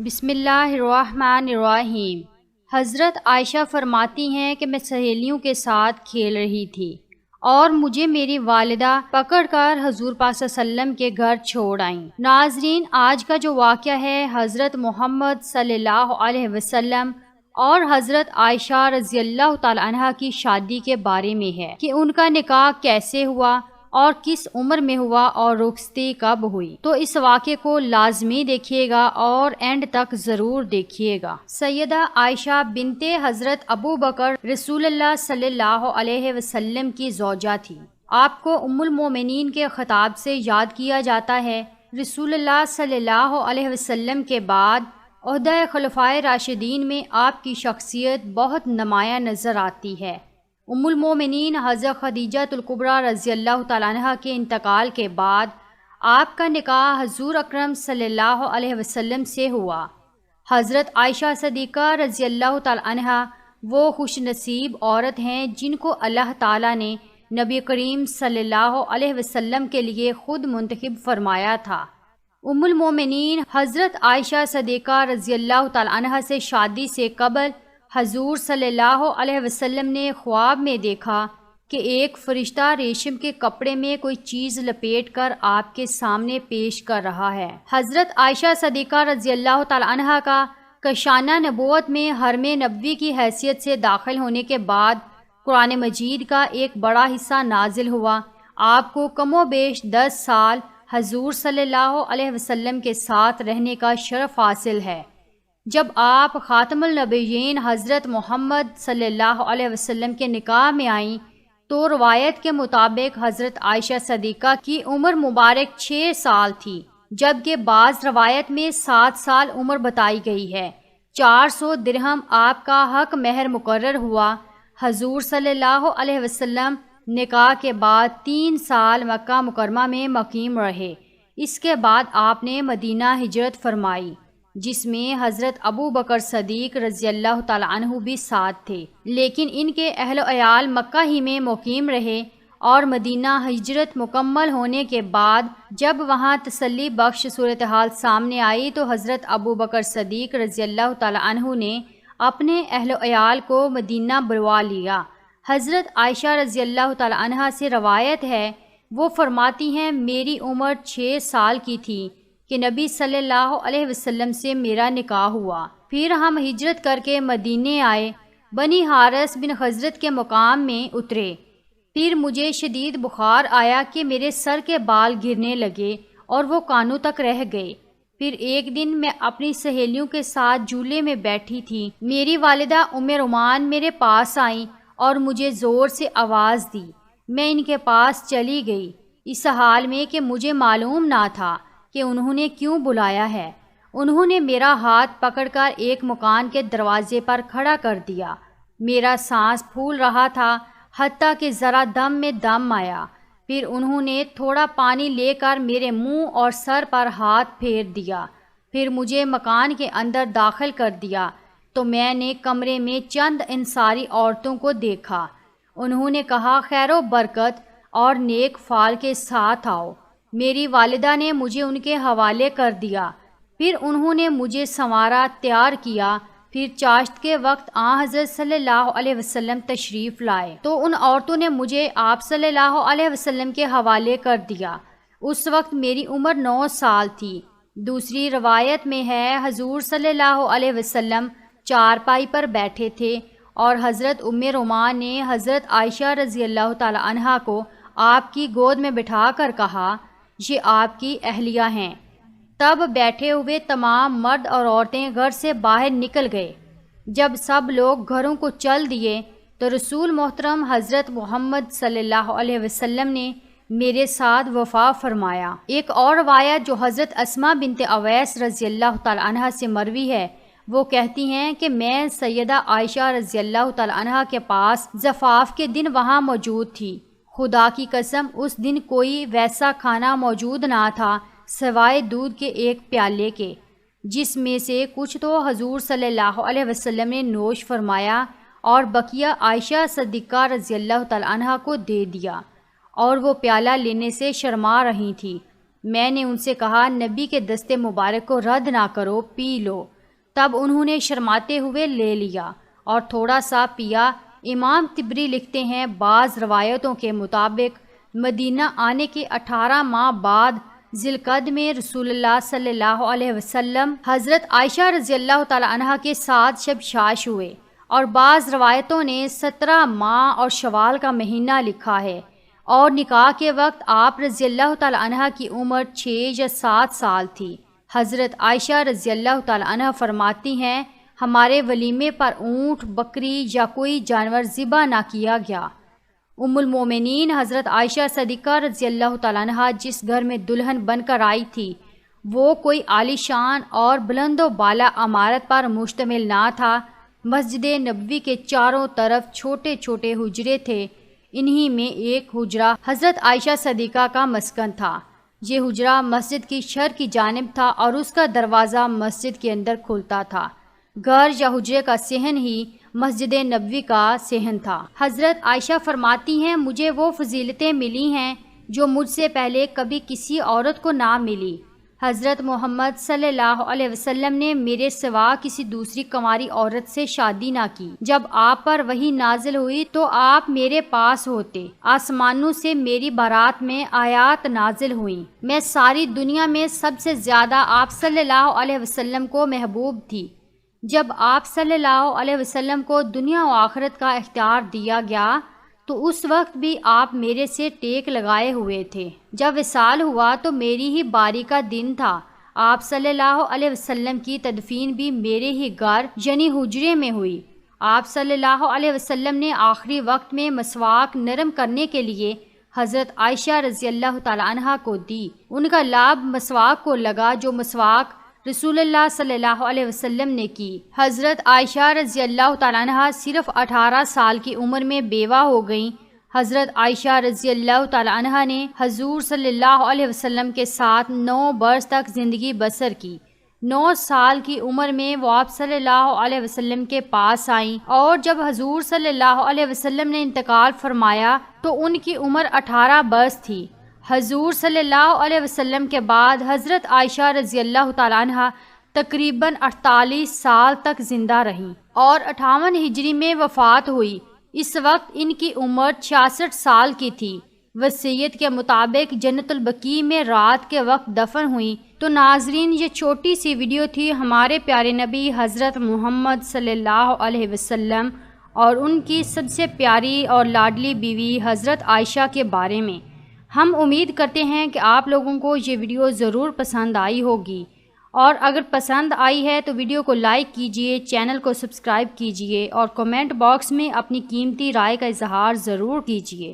بسم اللہ الرحمن الرحیم۔ حضرت عائشہ فرماتی ہیں کہ میں سہیلیوں کے ساتھ کھیل رہی تھی اور مجھے میری والدہ پکڑ کر حضور پاک صلی اللہ علیہ وسلم کے گھر چھوڑ آئیں۔ ناظرین، آج کا جو واقعہ ہے حضرت محمد صلی اللہ علیہ وسلم اور حضرت عائشہ رضی اللہ تعالی عنہا کی شادی کے بارے میں ہے کہ ان کا نکاح کیسے ہوا اور کس عمر میں ہوا اور رخصتی کب ہوئی۔ تو اس واقعے کو لازمی دیکھیے گا اور اینڈ تک ضرور دیکھیے گا۔ سیدہ عائشہ بنت حضرت ابو بکر رسول اللہ صلی اللہ علیہ وسلم کی زوجہ تھی۔ آپ کو ام المومنین کے خطاب سے یاد کیا جاتا ہے۔ رسول اللہ صلی اللہ علیہ وسلم کے بعد عہدہ خلفائے راشدین میں آپ کی شخصیت بہت نمایاں نظر آتی ہے۔ ام المومنین حضرت خدیجہ الکبریٰ رضی اللہ تعالیٰ عنہ کے انتقال کے بعد آپ کا نکاح حضور اکرم صلی اللہ علیہ وسلم سے ہوا۔ حضرت عائشہ صدیقہ رضی اللہ تعالیٰ عنہ وہ خوش نصیب عورت ہیں جن کو اللہ تعالیٰ نے نبی کریم صلی اللہ علیہ وسلم کے لیے خود منتخب فرمایا تھا۔ ام المومنین حضرت عائشہ صدیقہ رضی اللہ تعالیٰ عنہ سے شادی سے قبل حضور صلی اللہ علیہ وسلم نے خواب میں دیکھا کہ ایک فرشتہ ریشم کے کپڑے میں کوئی چیز لپیٹ کر آپ کے سامنے پیش کر رہا ہے۔ حضرت عائشہ صدیقہ رضی اللہ تعالی عنہا کا کشانہ نبوت میں حرم نبوی کی حیثیت سے داخل ہونے کے بعد قرآن مجید کا ایک بڑا حصہ نازل ہوا۔ آپ کو کم و بیش 10 سال حضور صلی اللہ علیہ وسلم کے ساتھ رہنے کا شرف حاصل ہے۔ جب آپ خاتم النبیین حضرت محمد صلی اللہ علیہ وسلم کے نکاح میں آئیں تو روایت کے مطابق حضرت عائشہ صدیقہ کی عمر مبارک 6 سال تھی، جبکہ بعض روایت میں 7 سال عمر بتائی گئی ہے۔ 400 درہم آپ کا حق مہر مقرر ہوا۔ حضور صلی اللہ علیہ وسلم نکاح کے بعد 3 سال مکہ مکرمہ میں مقیم رہے۔ اس کے بعد آپ نے مدینہ ہجرت فرمائی، جس میں حضرت ابو بکر صدیق رضی اللہ تعالی عنہ بھی ساتھ تھے، لیکن ان کے اہل و عیال مکہ ہی میں مقیم رہے اور مدینہ ہجرت مکمل ہونے کے بعد جب وہاں تسلی بخش صورتحال سامنے آئی تو حضرت ابو بکر صدیق رضی اللہ تعالی عنہ نے اپنے اہل و عیال کو مدینہ بلوا لیا۔ حضرت عائشہ رضی اللہ تعالی عنہ سے روایت ہے، وہ فرماتی ہیں میری عمر 6 سال کی تھی کہ نبی صلی اللہ علیہ وسلم سے میرا نکاح ہوا۔ پھر ہم ہجرت کر کے مدینے آئے، بنی حارث بن خزرج کے مقام میں اترے۔ پھر مجھے شدید بخار آیا کہ میرے سر کے بال گرنے لگے اور وہ کانوں تک رہ گئے۔ پھر ایک دن میں اپنی سہیلیوں کے ساتھ جھولے میں بیٹھی تھی، میری والدہ ام رومان میرے پاس آئیں اور مجھے زور سے آواز دی۔ میں ان کے پاس چلی گئی، اس حال میں کہ مجھے معلوم نہ تھا کہ انہوں نے کیوں بلایا ہے۔ انہوں نے میرا ہاتھ پکڑ کر ایک مکان کے دروازے پر کھڑا کر دیا۔ میرا سانس پھول رہا تھا، حتیٰ کہ ذرا دم میں دم آیا۔ پھر انہوں نے تھوڑا پانی لے کر میرے منہ اور سر پر ہاتھ پھیر دیا۔ پھر مجھے مکان کے اندر داخل کر دیا تو میں نے کمرے میں چند انصاری عورتوں کو دیکھا۔ انہوں نے کہا خیر و برکت اور نیک فال کے ساتھ آؤ۔ میری والدہ نے مجھے ان کے حوالے کر دیا۔ پھر انہوں نے مجھے سنوارا، تیار کیا۔ پھر چاشت کے وقت حضرت صلی اللہ علیہ وسلم تشریف لائے تو ان عورتوں نے مجھے آپ صلی اللہ علیہ وسلم کے حوالے کر دیا۔ اس وقت میری عمر 9 سال تھی۔ دوسری روایت میں ہے حضور صلی اللہ علیہ وسلم چارپائی پر بیٹھے تھے اور حضرت ام رومان نے حضرت عائشہ رضی اللہ تعالی عنہا کو آپ کی گود میں بٹھا کر کہا یہ آپ کی اہلیہ ہیں۔ تب بیٹھے ہوئے تمام مرد اور عورتیں گھر سے باہر نکل گئے۔ جب سب لوگ گھروں کو چل دیے تو رسول محترم حضرت محمد صلی اللہ علیہ وسلم نے میرے ساتھ وفا فرمایا۔ ایک اور روایت جو حضرت اسماء بنت اویس رضی اللہ تعالی عنہا سے مروی ہے، وہ کہتی ہیں کہ میں سیدہ عائشہ رضی اللہ تعالی عنہا کے پاس زفاف کے دن وہاں موجود تھی۔ خدا کی قسم اس دن کوئی ویسا کھانا موجود نہ تھا سوائے دودھ کے ایک پیالے کے، جس میں سے کچھ تو حضور صلی اللہ علیہ وسلم نے نوش فرمایا اور بقیہ عائشہ صدیقہ رضی اللہ تعالی عنہا کو دے دیا، اور وہ پیالہ لینے سے شرما رہی تھی۔ میں نے ان سے کہا نبی کے دستے مبارک کو رد نہ کرو، پی لو۔ تب انہوں نے شرماتے ہوئے لے لیا اور تھوڑا سا پیا۔ امام طبری لکھتے ہیں بعض روایتوں کے مطابق مدینہ آنے کے 18 ماہ بعد ذی القعدہ میں رسول اللہ صلی اللہ علیہ وسلم حضرت عائشہ رضی اللہ تعالی عنہا کے ساتھ شب شاش ہوئے، اور بعض روایتوں نے 17 ماہ اور شوال کا مہینہ لکھا ہے، اور نکاح کے وقت آپ رضی اللہ تعالی عنہا کی عمر 6 یا 7 سال تھی۔ حضرت عائشہ رضی اللہ تعالی عنہا فرماتی ہیں ہمارے ولیمے پر اونٹ، بکری یا کوئی جانور ذبح نہ کیا گیا۔ ام المومنین حضرت عائشہ صدیقہ رضی اللہ تعالیٰ عنہا جس گھر میں دلہن بن کر آئی تھی وہ کوئی عالی شان اور بلند و بالا عمارت پر مشتمل نہ تھا۔ مسجد نبوی کے چاروں طرف چھوٹے چھوٹے حجرے تھے، انہی میں ایک حجرہ حضرت عائشہ صدیقہ کا مسکن تھا۔ یہ حجرہ مسجد کی شرق کی جانب تھا اور اس کا دروازہ مسجد کے اندر کھلتا تھا۔ گھر یا حجرے کا صحن ہی مسجد نبوی کا صحن تھا۔ حضرت عائشہ فرماتی ہیں مجھے وہ فضیلتیں ملی ہیں جو مجھ سے پہلے کبھی کسی عورت کو نہ ملی۔ حضرت محمد صلی اللہ علیہ وسلم نے میرے سوا کسی دوسری کنواری عورت سے شادی نہ کی۔ جب آپ پر وحی نازل ہوئی تو آپ میرے پاس ہوتے، آسمانوں سے میری بارات میں آیات نازل ہوئیں، میں ساری دنیا میں سب سے زیادہ آپ صلی اللہ علیہ وسلم کو محبوب تھی۔ جب آپ صلی اللہ علیہ وسلم کو دنیا و آخرت کا اختیار دیا گیا تو اس وقت بھی آپ میرے سے ٹیک لگائے ہوئے تھے۔ جب وصال ہوا تو میری ہی باری کا دن تھا۔ آپ صلی اللہ علیہ وسلم کی تدفین بھی میرے ہی گھر یعنی حجرے میں ہوئی۔ آپ صلی اللہ علیہ وسلم نے آخری وقت میں مسواک نرم کرنے کے لیے حضرت عائشہ رضی اللہ تعالی عنہا کو دی۔ ان کا لاب مسواک کو لگا جو مسواک رسول اللہ صلی اللہ علیہ وسلم نے کی۔ حضرت عائشہ رضی اللہ تعالیٰ عنہا صرف 18 سال کی عمر میں بیوہ ہو گئیں۔ حضرت عائشہ رضی اللہ تعالیٰ عنہا نے حضور صلی اللہ علیہ وسلم کے ساتھ 9 برس تک زندگی بسر کی۔ 9 سال کی عمر میں وہ آپ صلی اللہ علیہ وسلم کے پاس آئیں، اور جب حضور صلی اللہ علیہ وسلم نے انتقال فرمایا تو ان کی عمر 18 برس تھی۔ حضور صلی اللہ علیہ وسلم کے بعد حضرت عائشہ رضی اللہ تعالیٰ عنہا تقریباً 48 سال تک زندہ رہیں اور 58 ہجری میں وفات ہوئی۔ اس وقت ان کی عمر 66 سال کی تھی۔ وصیت کے مطابق جنت البقیع میں رات کے وقت دفن ہوئی۔ تو ناظرین یہ چھوٹی سی ویڈیو تھی ہمارے پیارے نبی حضرت محمد صلی اللہ علیہ وسلم اور ان کی سب سے پیاری اور لاڈلی بیوی حضرت عائشہ کے بارے میں۔ ہم امید کرتے ہیں کہ آپ لوگوں کو یہ ویڈیو ضرور پسند آئی ہوگی، اور اگر پسند آئی ہے تو ویڈیو کو لائک کیجئے، چینل کو سبسکرائب کیجئے اور کمنٹ باکس میں اپنی قیمتی رائے کا اظہار ضرور کیجئے۔